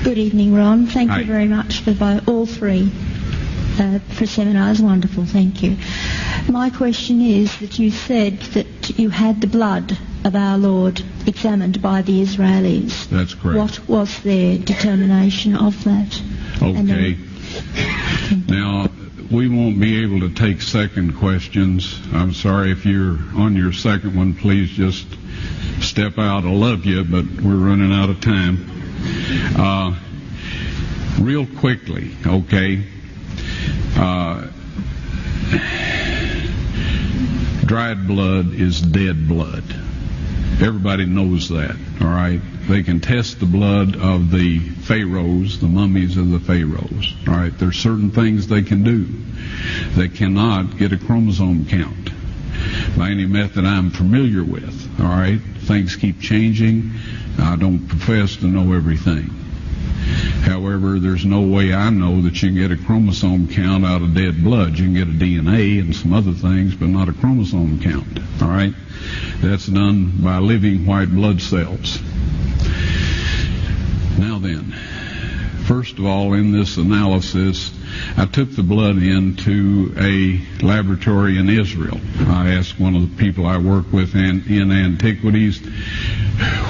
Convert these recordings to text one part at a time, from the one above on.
Good evening, Ron. Thank Hi. you very much for all three for seminars. Wonderful, thank you. My question is that you said that you had the blood of our Lord examined by the Israelis. That's correct. What was their determination of that? Okay. Now, we won't be able to take second questions. I'm sorry if you're on your second one, please just step out. I love you, but we're running out of time. Real quickly, okay. Dried blood is dead blood. Everybody knows that, all right? They can test the blood of the pharaohs, the mummies of the pharaohs, all right? There's certain things they can do. They cannot get a chromosome count by any method I'm familiar with, all right? Things keep changing. I don't profess to know everything. However, there's no way I know that you can get a chromosome count out of dead blood. You can get a DNA and some other things, but not a chromosome count, all right? That's done by living white blood cells. Now then, first of all, in this analysis, I took the blood into a laboratory in Israel. I asked one of the people I work with in antiquities,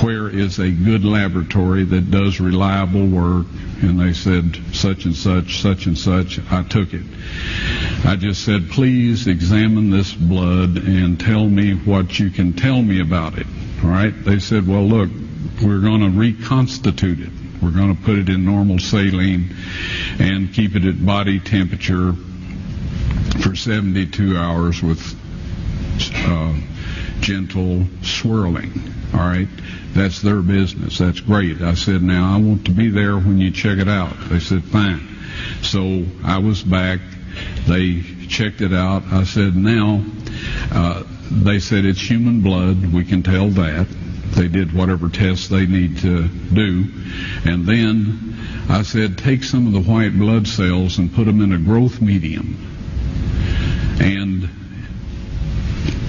where is a good laboratory that does reliable work? And they said, such and such, such and such. I took it. I just said, please examine this blood and tell me what you can tell me about it. All right? They said, well, look, we're going to reconstitute it. We're going to put it in normal saline and keep it at body temperature for 72 hours with gentle swirling. All right? That's their business. That's great. I said, now I want to be there when you check it out. They said, fine. So I was back. They checked it out. I said, now, they said it's human blood. We can tell that. They did whatever tests they need to do. And then I said, take some of the white blood cells and put them in a growth medium and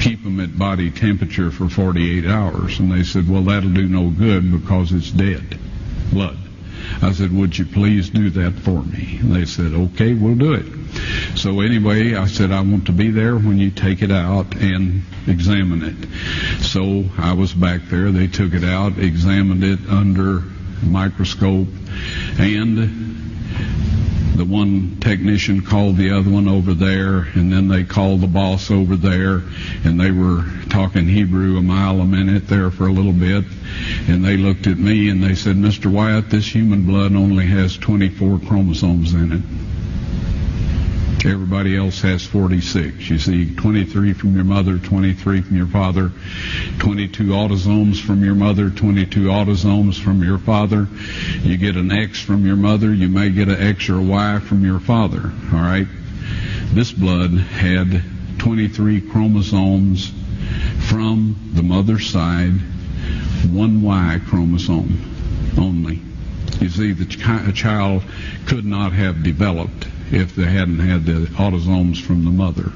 keep them at body temperature for 48 hours. And they said, well, that'll do no good because it's dead blood. I said, would you please do that for me? And they said, okay, we'll do it. So anyway, I said, I want to be there when you take it out and examine it. So I was back there. They took it out, examined it under a microscope, and the one technician called the other one over there, and then they called the boss over there, and they were talking Hebrew a mile a minute there for a little bit, and they looked at me and they said, Mr. Wyatt, this human blood only has 24 chromosomes in it. Everybody else has 46. You see, 23 from your mother, 23 from your father, 22 autosomes from your mother, 22 autosomes from your father. You get an X from your mother, you may get an X or a Y from your father, all right? This blood had 23 chromosomes from the mother's side, one Y chromosome only. You see, the child could not have developed if they hadn't had the autosomes from the mother.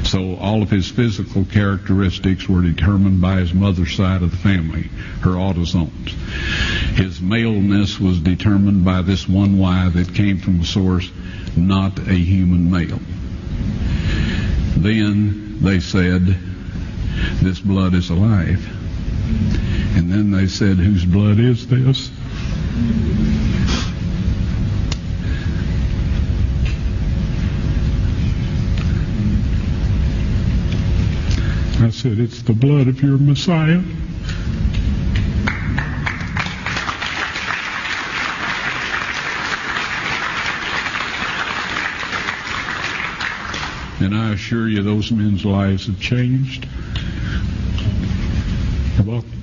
So all of his physical characteristics were determined by his mother's side of the family, her autosomes. His maleness was determined by this one Y that came from a source, not a human male. Then they said, this blood is alive. And then they said, whose blood is this? I said, it's the blood of your Messiah. And I assure you those men's lives have changed. You're welcome.